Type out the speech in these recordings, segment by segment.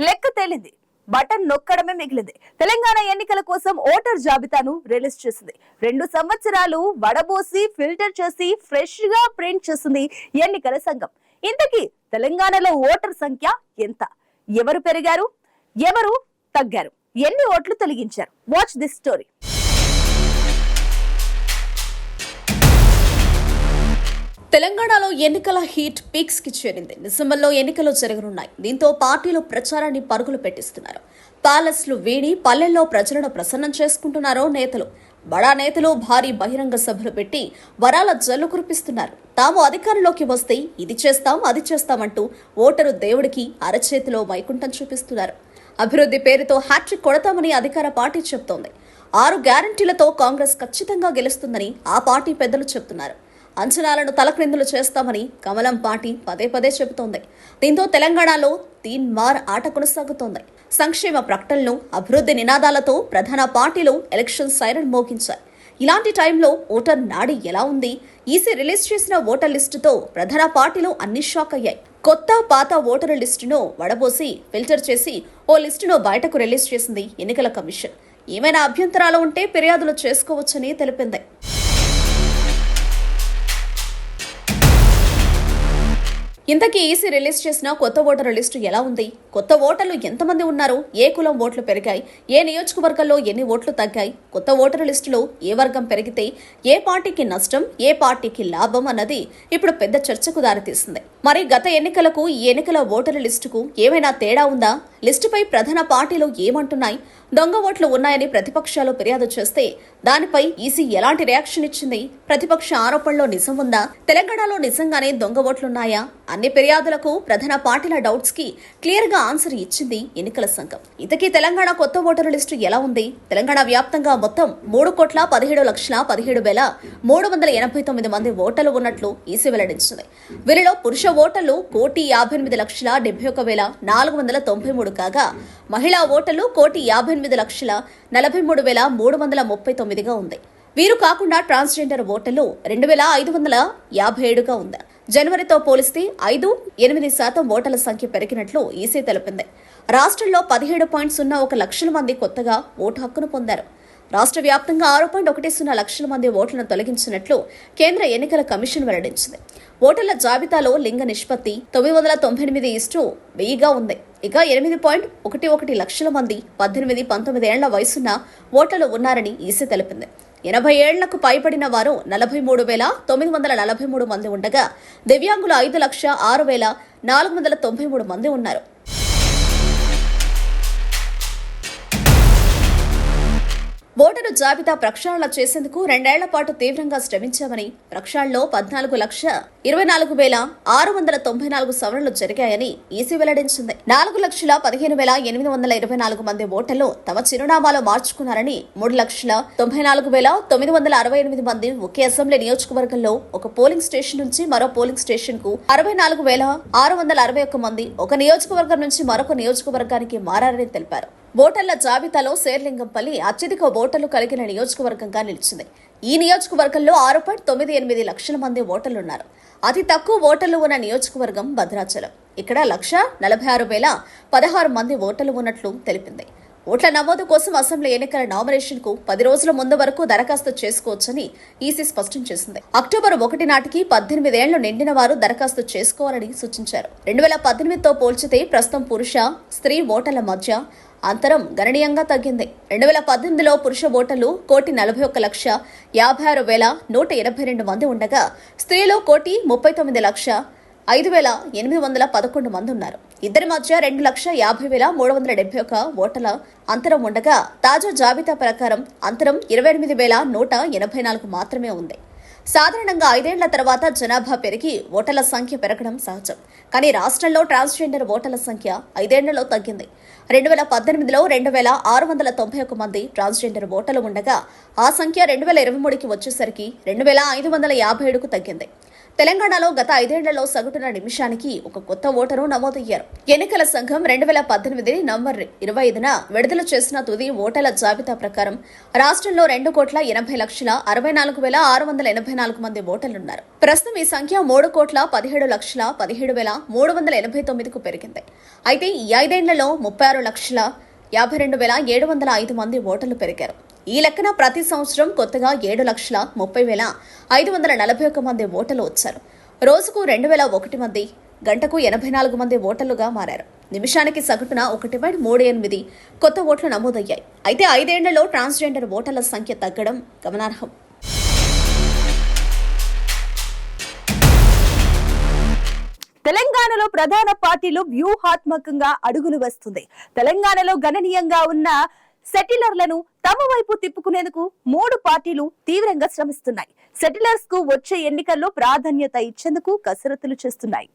లెక్క తేలింది. బటన్ నొక్కడమే మిగిలింది. తెలంగాణ ఎన్నికల కోసం ఓటర్ జాబితాను రిలీజ్ చేసింది. 2 సంవత్సరాలు వడబోసి ఫిల్టర్ చేసి ఫ్రెష్ గా ప్రింట్ చేసింది ఎన్నికల సంఘం. ఇంతకీ తెలంగాణలో ఓటర్ సంఖ్య ఎంత? ఎవరు పెరిగారు, ఎవరు తగ్గారు, ఎన్ని ఓట్లు తొలగించారు? Watch this story. తెలంగాణలో ఎన్నికల హీట్ పీక్స్ కి చేరింది. డిసెంబర్లో ఎన్నికలు జరగనున్నాయి. దీంతో పార్టీలు ప్రచారాన్ని పరుగులు పెట్టిస్తున్నారు. ప్యాలెస్లు వీడి పల్లెల్లో ప్రజలను ప్రసన్నం చేసుకుంటున్నారు నేతలు. బడా నేతలు భారీ బహిరంగ సభలు పెట్టి వరాల జల్లు కురిపిస్తున్నారు. తాము అధికారంలోకి వస్తే ఇది చేస్తాం అది చేస్తామంటూ ఓటరు దేవుడికి అరచేతిలో వైకుంఠం చూపిస్తున్నారు. అభివృద్ధి పేరుతో హ్యాట్రిక్ కొడతామని అధికార పార్టీ చెబుతోంది. 6 గ్యారంటీలతో కాంగ్రెస్ ఖచ్చితంగా గెలుస్తుందని ఆ పార్టీ పెద్దలు చెబుతున్నారు. అంచనాలను తలక్రిందులు చేస్తామని కమలం పార్టీ పదే పదే చెబుతోంది. దీంతో తెలంగాణలో తీన్మార్ ఆట కొనసాగుతోంది. సంక్షేమ ప్రకటనలు, అభివృద్ధి నినాదాలతో ప్రధాన పార్టీలు ఎలక్షన్ సైరన్ మోగించాయి. ఇలాంటి టైంలో ఓటర్ నాడి ఎలా ఉంది? ఈసీ రిలీజ్ చేసిన ఓటర్ లిస్టుతో ప్రధాన పార్టీలు అన్ని షాక్ అయ్యాయి. కొత్త పాత ఓటరు లిస్టును వడబోసి ఫిల్టర్ చేసి ఓ లిస్టును బయటకు రిలీజ్ చేసింది ఎన్నికల కమిషన్. ఏమైనా అభ్యంతరాలు ఉంటే ఫిర్యాదులు చేసుకోవచ్చని తెలిపింది. ఇంతకీ ఈసీ రిలీజ్ చేసిన కొత్త ఓటరు లిస్టు ఎలా ఉంది? కొత్త ఓటర్లు ఎంతమంది ఉన్నారు? ఏ కులం ఓట్లు పెరిగాయి? ఏ నియోజకవర్గంలో ఎన్ని ఓట్లు తగ్గాయి? కొత్త ఓటరు లిస్టులో ఏ వర్గం పెరిగితే ఏ పార్టీకి నష్టం, ఏ పార్టీకి లాభం అన్నది ఇప్పుడు పెద్ద చర్చకు దారితీసింది. మరి గత ఎన్నికలకు ఈ ఎన్నికల ఓటరు లిస్టుకు ఏమైనా తేడా ఉందా? లిస్టుపై ప్రధాన పార్టీలు ఏమంటున్నాయి? దొంగ ఓట్లు ఉన్నాయని ప్రతిపక్షాలు ఫిర్యాదు చేస్తే దానిపై ఈసీ ఎలాంటి రియాక్షన్ ఇచ్చింది? ప్రతిపక్ష ఆరోపణలో నిజం ఉందా? తెలంగాణలో నిజంగానే దొంగ ఓట్లున్నాయా? అన్ని ఫిర్యాదులకు ప్రధాన పార్టీల డౌట్స్ కి క్లియర్ గా ఆన్సర్ ఇచ్చింది ఎన్నికల సంఘం. ఇంతకీ తెలంగాణ కొత్త ఓటరు లిస్టు ఎలా ఉంది? తెలంగాణ వ్యాప్తంగా మొత్తం 3,17,17,389 మంది ఓటర్లు ఉన్నట్లు ఈసీ వెల్లడించింది. వీరిలో పురుష ఓటర్లు 1,58,71,493 కాగా మహిళా ఓటర్లు 1,58,43,339గా ఉంది. వీరు కాకుండా ట్రాన్స్జెండర్ ఓటర్లు 2,557గా ఉంది. జనవరితో పోలిస్తే 5.8% ఓటర్ల సంఖ్య పెరిగినట్లు ఈసీ తెలిపింది. రాష్ట్రంలో 17.01 లక్షల మంది కొత్తగా ఓటు హక్కును పొందారు. రాష్ట్ర వ్యాప్తంగా 6.10 లక్షల మంది ఓట్లను తొలగించినట్లు కేంద్ర ఎన్నికల కమిషన్ వెల్లడించింది. ఓటర్ల జాబితాలో లింగ నిష్పత్తి 998:1000గా ఉంది. ఇక 8.11 లక్షల మంది 18-19 ఏళ్ల వయసున్న ఓటర్లు ఉన్నారని ఈసీ తెలిపింది. 80 ఏళ్లకు పైబడిన వారు 43,943 మంది ఉండగా దివ్యాంగులు 5,06,493 మంది ఉన్నారు. ఓటరు జాబితా ప్రక్షాళన చేసేందుకు 2 ఏళ్ల పాటు తీవ్రంగా శ్రమించామని, ప్రక్షాళనలో 14,20,694 సవరణలు జరిగాయని ఈసీ వెల్లడించింది. 4,15,824 మంది ఓటర్లు తమ చిరునామాలు మార్చుకున్నారని, 3,94,968 మంది ఒకే అసెంబ్లీ నియోజకవర్గంలో ఒక పోలింగ్ స్టేషన్ నుంచి మరో పోలింగ్ స్టేషన్ కు, 64,661 మంది ఒక నియోజకవర్గం నుంచి మరొక నియోజకవర్గానికి మారారని తెలిపారు. ఓటర్ల జాబితాలో శేర్లింగంపల్లి అత్యధిక ఓటర్లు కలిగిన నియోజకవర్గంగా నిలిచింది. ఈ నియోజకవర్గంలో 6.98 లక్షల మంది ఓటర్లున్నారు. అతి తక్కువ ఓటర్లు ఉన్న నియోజకవర్గం భద్రాచలం. ఇక్కడ 1,46,016 మంది ఓటర్లు ఉన్నట్లు తెలిపింది. ఓట్ల నమోదు కోసం అసెంబ్లీ ఎన్నికల నామినేషన్ కు 10 రోజుల ముందు వరకు దరఖాస్తు చేసుకోవచ్చని ఈసీ స్పష్టం చేసింది. అక్టోబర్ 1 నాటికి 18 ఏళ్లు నిండిన వారు దరఖాస్తు చేసుకోవాలని సూచించారు. 2018తో పోల్చితే ప్రస్తుతం పురుష, స్త్రీ ఓటర్ల మధ్య అంతరం గణనీయంగా తగ్గింది. 2018లో పురుష ఓటర్లు 1,40,56,182 మంది ఉండగా స్త్రీలు 1,39,05,811 మంది ఉన్నారు. ఇద్దరి మధ్య 2,50,371 ఓటర్ల అంతరం ఉండగా తాజా జాబితా ప్రకారం అంతరం 28,184 మాత్రమే ఉంది. సాధారణంగా 5 ఏళ్ల తర్వాత జనాభా పెరిగి ఓటర్ల సంఖ్య పెరగడం సహజం. కానీ రాష్ట్రంలో ట్రాన్స్జెండర్ ఓటర్ల సంఖ్య 5 ఏళ్లలో తగ్గింది. 2018లో 2,691 మంది ట్రాన్స్జెండర్ ఓటర్లు ఉండగా ఆ సంఖ్య 2023కి వచ్చేసరికి 2,557కు తగ్గింది. తెలంగాణలో గత 5 ఏళ్లలో సగటున నిమిషానికి ఒక కొత్త ఓటరు నమోదయ్యారు. ఎన్నికల సంఘం 2018 నవంబర్ 25న విడుదల చేసిన తుది ఓటర్ల జాబితా ప్రకారం రాష్ట్రంలో 2,80,64,684 మంది ఓటర్లున్నారు. ప్రస్తుతం ఈ సంఖ్య 3,17,17,389కు పెరిగింది. అయితే ఈ 5 ఏళ్లలో 36,52,705 మంది ఓటర్లు పెరిగారు. ఈ లెక్కన ప్రతి సంవత్సరం కొత్తగా 7,30,541 మంది ఓటర్లు వచ్చారు. రోజుకు 2,001 మంది, గంటకు 84 మంది ఓటర్లుగా మారారు. నిమిషానికి సగటున 1.38 కొత్త ఓట్లు నమోదయ్యాయి. అయితే 5 ఏళ్లలో ట్రాన్స్జెండర్ ఓటర్ల సంఖ్య తగ్గడం గమనార్హం. తెలంగాణలో ప్రధాన పార్టీలు వ్యూహాత్మకంగా అడుగులు వేస్తుంది. తెలంగాణలో గణనీయంగా ఉన్న సెటిలర్లను తమ వైపు తిప్పుకునేందుకు 3 పార్టీలు తీవ్రంగా శ్రమిస్తున్నాయి. సెటిలర్స్ కు వచ్చే ఎన్నికల్లో ప్రాధాన్యత ఇచ్చేందుకు కసరత్తులు చేస్తున్నాయి.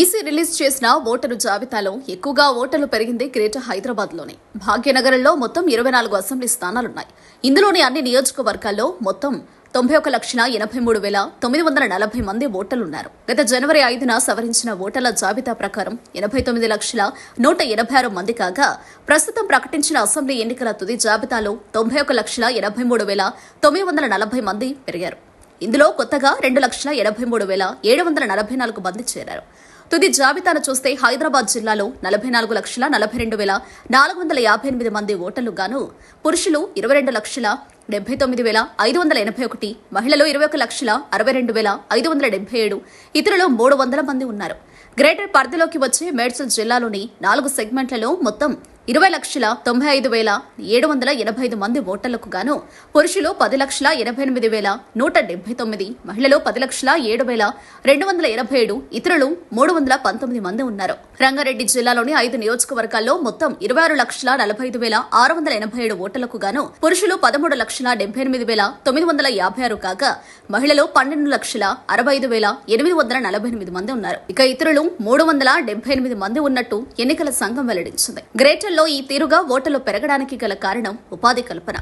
ఈసీ రిలీజ్ చేసిన ఓటరు జాబితాలో ఎక్కువగా ఓటర్లు పెరిగింది గ్రేటర్ హైదరాబాద్ లోనే. భాగ్యనగరంలో మొత్తం 24 అసెంబ్లీ స్థానాలున్నాయి. ఇందులోని అన్ని నియోజకవర్గాల్లో మొత్తం 91,83,940 మంది ఓటర్లున్నారు. గత జనవరి 5న సవరించిన ఓటర్ల జాబితా ప్రకారం 89,186 మంది కాగా, ప్రస్తుతం ప్రకటించిన అసెంబ్లీ ఎన్నికల తుది జాబితాలో 91,83,940 మంది పెరిగారు. ఇందులో కొత్తగా 2,83,744 మంది చేరారు. తుది జాబితాను చూస్తే హైదరాబాద్ జిల్లాలో 44,42,458 మంది ఓటర్లు గాను పురుషులు 22,79,581, మహిళలు 21,62,577, ఇతరులు 300 మంది ఉన్నారు. గ్రేటర్ పరిధిలోకి వచ్చే మేడ్చల్ జిల్లాలోని 4 సెగ్మెంట్లలో మొత్తం 20,95,785 మంది ఓటర్లకు గాను పురుషులు 10,88,179, మహిళలు 10,07,287, ఇతరులు 319 మంది ఉన్నారు. రంగారెడ్డి జిల్లాలోని 5 నియోజకవర్గాల్లో మొత్తం 26,45,687 ఓటర్లకు గాను పురుషులు 13,78,956 కాగా, మహిళలు 12,65,848 మంది ఉన్నారు. ఇక ఇతరులు 378 మంది ఉన్నట్టు ఎన్నికల సంఘం వెల్లడించింది. గ్రేటర్ లో ఈ తీరుగా ఓటర్లు పెరగడానికి గల కారణం ఉపాధి కల్పన.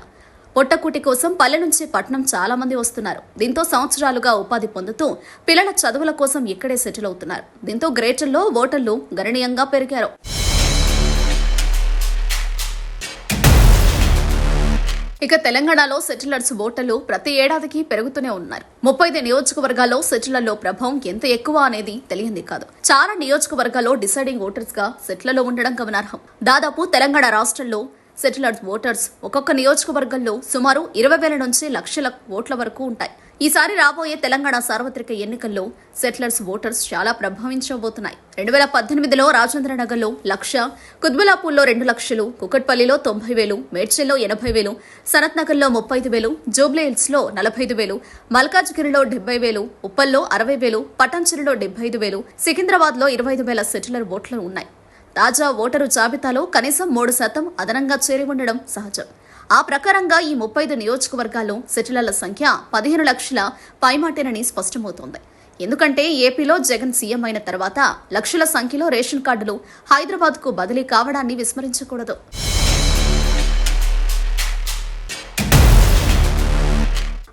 పొట్టకూటి కోసం పల్లె నుంచి పట్టణం చాలా మంది వస్తున్నారు. దీంతో సంవత్సరాలుగా ఉపాధి పొందుతూ పిల్లల చదువుల కోసం ఇక్కడే సెటిల్ అవుతున్నారు. దీంతో గ్రేటర్లో ఓటర్లు గణనీయంగా పెరిగారు. ఇక తెలంగాణలో సెటిలర్స్ ఓటర్లు ప్రతి ఏడాదికి పెరుగుతూనే ఉన్నారు. 35 నియోజకవర్గాల్లో సెటిలర్ల ప్రభావం ఎంత ఎక్కువ అనేది తెలియంది కాదు. చాలా నియోజకవర్గాల్లో డిసైడింగ్ ఓటర్స్ గా సెటిలర్లు ఉండడం గమనార్హం. దాదాపు తెలంగాణ రాష్ట్రంలో సెటిలర్స్ ఓటర్స్ ఒక్కొక్క నియోజకవర్గంలో సుమారు 20,000 నుంచి లక్షల ఓట్ల వరకు ఉంటాయి. ఈసారి రాబోయే తెలంగాణ సార్వత్రిక ఎన్నికల్లో సెటిలర్స్ ఓటర్స్ చాలా ప్రభావించబోతున్నాయి. 2018లో రాజేంద్రనగర్లో 1,00,000, కుత్బులాపూర్లో 2,00,000, కుకట్పల్లిలో 90,000, మేడ్చల్లో 80,000, సనత్నగర్లో 35,000, జూబ్లీహిల్స్లో 45,000, మల్కాజ్గిరిలో 70,000, ఉప్పల్లో 60,000, పటాన్చెరులో 75,000, సికింద్రాబాద్లో 25,000 సెటిలర్ ఓట్లు ఉన్నాయి. తాజా ఓటరు జాబితాలో కనీసం 3% అదనంగా చేరి ఉండడం సహజం. ఆ ప్రకారంగా ఈ 35 నియోజకవర్గాల్లో సెటిలర్ల సంఖ్య 15 లక్షల పైమాటేనని స్పష్టమవుతోంది. ఎందుకంటే ఏపీలో జగన్ సీఎం అయిన తర్వాత లక్షల సంఖ్యలో రేషన్ కార్డులు హైదరాబాద్కు బదిలీ కావడాన్ని విస్మరించకూడదు.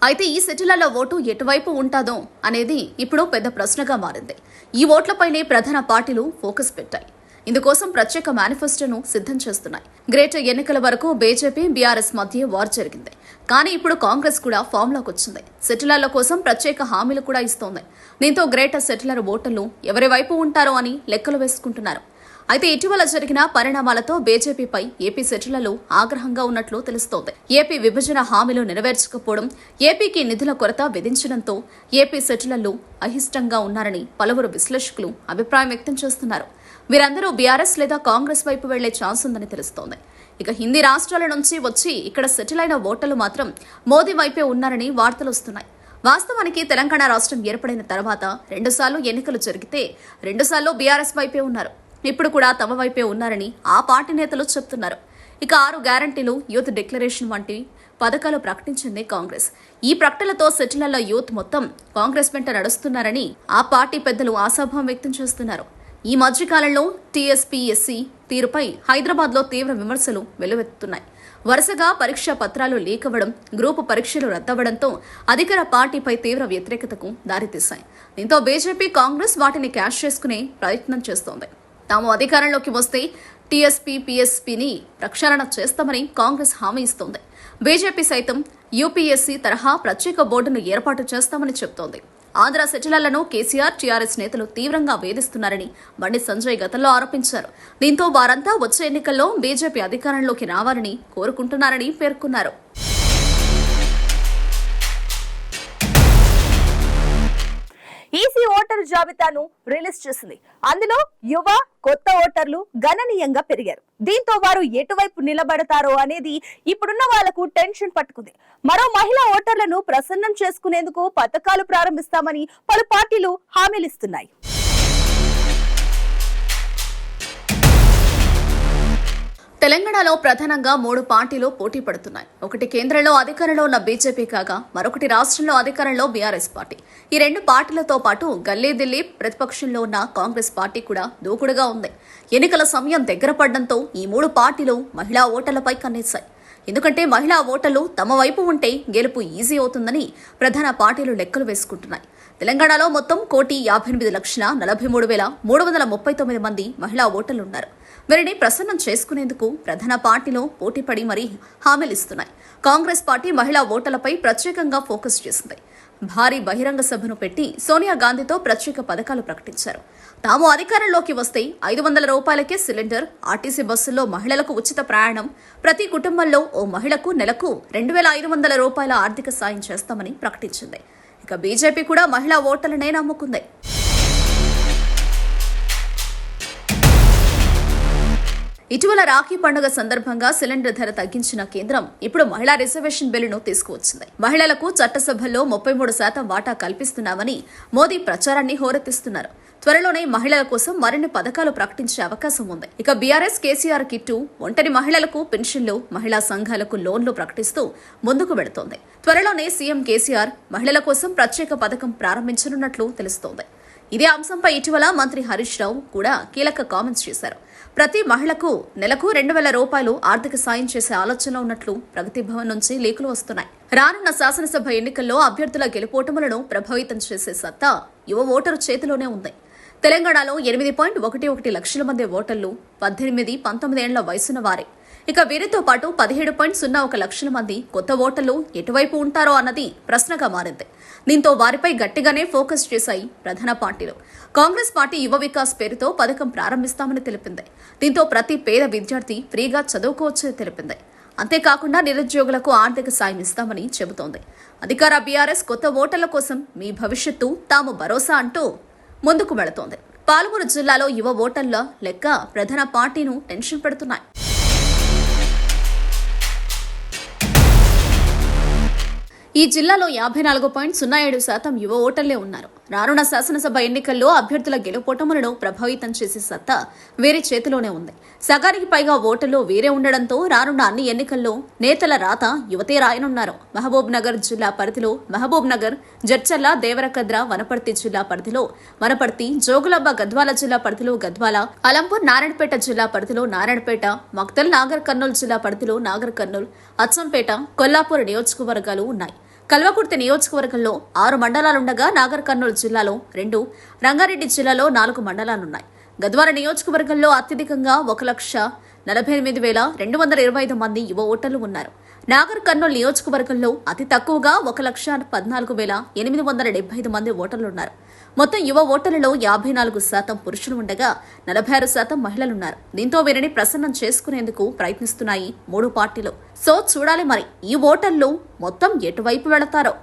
అయితే ఈ సెటిలర్ల ఓటు ఎటువైపు ఉంటాదో అనేది ఇప్పుడు పెద్ద ప్రశ్నగా మారింది. ఈ ఓట్లపైనే ప్రధాన పార్టీలు ఫోకస్ పెట్టాయి. ఇందుకోసం ప్రత్యేక మేనిఫెస్టోను సిద్ధం చేస్తున్నాయి. గ్రేటర్ ఎన్నికల వరకు బీజేపీ, బీఆర్ఎస్ మధ్య వార్ జరిగింది. కానీ ఇప్పుడు కాంగ్రెస్ కూడా ఫామ్లోకి వచ్చింది. సెటిలర్ల కోసం ప్రత్యేక హామీలు కూడా ఇస్తోంది. దీంతో గ్రేటర్ సెటిలర్ ఓటర్లు ఎవరి వైపు ఉంటారో అని లెక్కలు వేసుకుంటున్నారు. అయితే ఇటీవల జరిగిన పరిణామాలతో బీజేపీపై ఏపీ సెటిలర్లు ఆగ్రహంగా ఉన్నట్లు తెలుస్తోంది. ఏపీ విభజన హామీలు నెరవేర్చకపోవడం, ఏపీకి నిధుల కొరత విధించడంతో ఏపీ సెటిలర్లు అయిష్టంగా ఉన్నారని పలువురు విశ్లేషకులు అభిప్రాయం వ్యక్తం చేస్తున్నారు. వీరందరూ బీఆర్ఎస్ లేదా కాంగ్రెస్ వైపు వెళ్లే ఛాన్స్ ఉందని తెలుస్తోంది. ఇక హిందీ రాష్ట్రాల నుంచి వచ్చి ఇక్కడ సెటిల్ అయిన ఓటర్లు మాత్రం మోదీ వైపే ఉన్నారని వార్తలు వస్తున్నాయి. వాస్తవానికి తెలంగాణ రాష్ట్రం ఏర్పడిన తర్వాత 2 సార్లు ఎన్నికలు జరిగితే 2 సార్లు బీఆర్ఎస్ వైపే ఉన్నారు. ఇప్పుడు కూడా తమ వైపే ఉన్నారని ఆ పార్టీ నేతలు చెప్తున్నారు. ఇక 6 గ్యారంటీలు, యూత్ డిక్లరేషన్ వంటి పథకాలు ప్రకటించింది కాంగ్రెస్. ఈ ప్రకటనలతో సెటిలర్ల యూత్ మొత్తం కాంగ్రెస్ వెంట నడుస్తున్నారని ఆ పార్టీ పెద్దలు ఆశాభావం వ్యక్తం చేస్తున్నారు. ఈ మధ్యకాలంలో టీఎస్పీఎస్సీ తీరుపై హైదరాబాద్లో తీవ్ర విమర్శలు వెల్లువెత్తుతున్నాయి. వరుసగా పరీక్షా పత్రాలు లీక్ అవ్వడం, గ్రూపు పరీక్షలు రద్దవడంతో అధికార పార్టీపై తీవ్ర వ్యతిరేకతకు దారితీశాయి. దీంతో బీజేపీ, కాంగ్రెస్ వాటిని క్యాష్ చేసుకునే ప్రయత్నం చేస్తోంది. తాము అధికారంలోకి వస్తే టీఎస్పీ, పీఎస్పీని ప్రక్షాళన చేస్తామని కాంగ్రెస్ హామీ ఇస్తోంది. బీజేపీ సైతం యూపీఎస్సీ తరహా ప్రత్యేక బోర్డును ఏర్పాటు చేస్తామని చెబుతోంది. ఆంధ్ర సెటిలర్లను కేసీఆర్, టీఆర్ఎస్ నేతలు తీవ్రంగా వేధిస్తున్నారని బండి సంజయ్ గతంలో ఆరోపించారు. దీంతో వారంతా వచ్చే ఎన్నికల్లో బీజేపీ అధికారంలోకి రావాలని కోరుకుంటున్నారని పేర్కొన్నారు. ఈసీ ఓటరు జాబితాను రిలీజ్ చేసింది. అందులో యువ, కొత్త ఓటర్లు గణనీయంగా పెరిగారు. దీంతో వారు ఎటువైపు నిలబడతారో అనేది ఇప్పుడున్న వాళ్లకు టెన్షన్ పట్టుకుంది. మరో మహిళా ఓటర్లను ప్రసన్నం చేసుకునేందుకు పథకాలు ప్రారంభిస్తామని పలు పార్టీలు హామీలిస్తున్నాయి. తెలంగాణలో ప్రధానంగా 3 పార్టీలు పోటీ పడుతున్నాయి. ఒకటి కేంద్రంలో అధికారంలో ఉన్న బీజేపీ కాగా, మరొకటి రాష్ట్రంలో అధికారంలో బీఆర్ఎస్ పార్టీ. ఈ 2 పార్టీలతో పాటు గల్లీ దిల్లీ ప్రతిపక్షంలో ఉన్న కాంగ్రెస్ పార్టీ కూడా దూకుడుగా ఉంది. ఎన్నికల సమయం దగ్గర పడడంతో ఈ 3 పార్టీలు మహిళా ఓటర్లపై కన్నేశాయి. ఎందుకంటే మహిళా ఓటర్లు తమ వైపు ఉంటే గెలుపు ఈజీ అవుతుందని ప్రధాన పార్టీలు లెక్కలు వేసుకుంటున్నాయి. తెలంగాణలో మొత్తం 1,58,43,339 మంది మహిళా ఓటర్లున్నారు. వీరిని ప్రసన్నం చేసుకునేందుకు ప్రధాన పార్టీలు పోటీపడి మరీ హామీలిస్తున్నాయి. కాంగ్రెస్ పార్టీ మహిళా ఓటర్లపై ప్రత్యేకంగా ఫోకస్ చేసింది. భారీ బహిరంగ సభను పెట్టి సోనియా గాంధీతో ప్రత్యేక పథకాలు ప్రకటించారు. తాము అధికారంలోకి వస్తే 500 రూపాయలకే సిలిండర్, ఆర్టీసీ బస్సుల్లో మహిళలకు ఉచిత ప్రయాణం, ప్రతి కుటుంబంలో ఓ మహిళకు నెలకు 2,500 రూపాయల ఆర్థిక సాయం చేస్తామని ప్రకటించింది. ఇక బీజేపీ కూడా మహిళా ఓటర్లనే నమ్ముకుంది. ఇటీవల రాఖీ పండుగ సందర్భంగా సిలిండర్ ధర తగ్గించిన కేంద్రం ఇప్పుడు మహిళా రిజర్వేషన్ బిల్లును తీసుకువచ్చింది. మహిళలకు చట్టసభల్లో 33% వాటా కల్పిస్తున్నామని మోదీ ప్రచారాన్ని హోరెత్తిస్తున్నారు. త్వరలోనే మహిళల కోసం మరిన్ని పథకాలు ప్రకటించే అవకాశం ఉంది. ఇక బీఆర్ఎస్ కేసీఆర్ కిట్టు, ఒంటరి మహిళలకు పెన్షన్లు, మహిళా సంఘాలకు లోన్లు ప్రకటిస్తూ ముందుకు వెళుతోంది. త్వరలోనే సీఎం కేసీఆర్ మహిళల కోసం ప్రత్యేక పథకం ప్రారంభించనున్నట్లు తెలుస్తోంది. ఇదే అంశంపై ఇటీవల మంత్రి హరీష్ రావు కూడా కీలక కామెంట్స్ చేశారు. ప్రతి మహిళకు నెలకు 2,000 రూపాయలు ఆర్థిక సాయం చేసే ఆలోచనలో ఉన్నట్లు ప్రగతి భవన్ నుంచి లేఖలు వస్తున్నాయి. రానున్న శాసనసభ ఎన్నికల్లో అభ్యర్థుల గెలుపోటములను ప్రభావితం చేసే సత్తా యువ ఓటరు చేతిలోనే ఉంది. తెలంగాణలో 8.11 లక్షల మంది ఓటర్లు 18-19 ఏళ్ల వయసున్న వారే. ఇక వీరితో పాటు 17.01 లక్షల మంది కొత్త ఓటర్లు ఎటువైపు ఉంటారో అన్నది ప్రశ్నగా మారింది. దీంతో వారిపై గట్టిగానే ఫోకస్ చేశాయి ప్రధాన పార్టీలు. కాంగ్రెస్ పార్టీ యువ వికాస్ పేరుతో పథకం ప్రారంభిస్తామని తెలిపింది. దీంతో ప్రతి పేద విద్యార్థి ఫ్రీగా చదువుకోవచ్చని తెలిపింది. అంతేకాకుండా నిరుద్యోగులకు ఆర్థిక సాయం ఇస్తామని చెబుతోంది. అధికార బీఆర్ఎస్ కొత్త ఓటర్ల కోసం మీ భవిష్యత్తు తాము భరోసా అంటూ ముందుకు వెళుతోంది. పాలమూరు జిల్లాలో యువ ఓటర్ల లెక్క ప్రధాన పార్టీను టెన్షన్ పెడుతున్నాయి. ఈ జిల్లాలో 54.07% యువ ఓటర్లే ఉన్నారు. రానున్న శాసనసభ ఎన్నికల్లో అభ్యర్థుల గెలుపోటములను ప్రభావితం చేసే సత్తా వీరి చేతిలోనే ఉంది. సగానికి పైగా ఓటర్లు వీరే ఉండడంతో రానున్న అన్ని ఎన్నికల్లో నేతల రాత యువతే రాయనున్నారు. మహబూబ్ నగర్ జిల్లా పరిధిలో మహబూబ్ నగర్, జడ్చర్ల, దేవరకద్ర, వనపర్తి జిల్లా పరిధిలో వనపర్తి, జోగులాంబ గద్వాల జిల్లా పరిధిలో గద్వాల, అలంపూర్ నారాయణపేట జిల్లా పరిధిలో నారాయణపేట, మక్తల్, నాగర్ కర్నూలు జిల్లా పరిధిలో నాగర్ కర్నూలు, అచ్చంపేట, కొల్లాపూర్ నియోజకవర్గాలు ఉన్నాయి. కల్వకుర్తి నియోజకవర్గంలో 6 మండలాలుండగా నాగర్ కర్నూలు జిల్లాలో 2, రంగారెడ్డి జిల్లాలో 4 మండలాలున్నాయి. గద్వాల నియోజకవర్గంలో అత్యధికంగా 1,48,225 మంది యువ ఓటర్లు ఉన్నారు. నాగర్ కర్నూలు నియోజకవర్గంలో అతి తక్కువగా 1,14,875 మంది ఓటర్లున్నారు. మొత్తం యువ ఓటర్లలో 54% పురుషులు ఉండగా 46% మహిళలున్నారు. దీంతో వీరిని ప్రసన్నం చేసుకునేందుకు ప్రయత్నిస్తున్నాయి 3 పార్టీలు. సో చూడాలి మరి ఈ ఓటర్లు మొత్తం ఎటువైపు వెళతారో.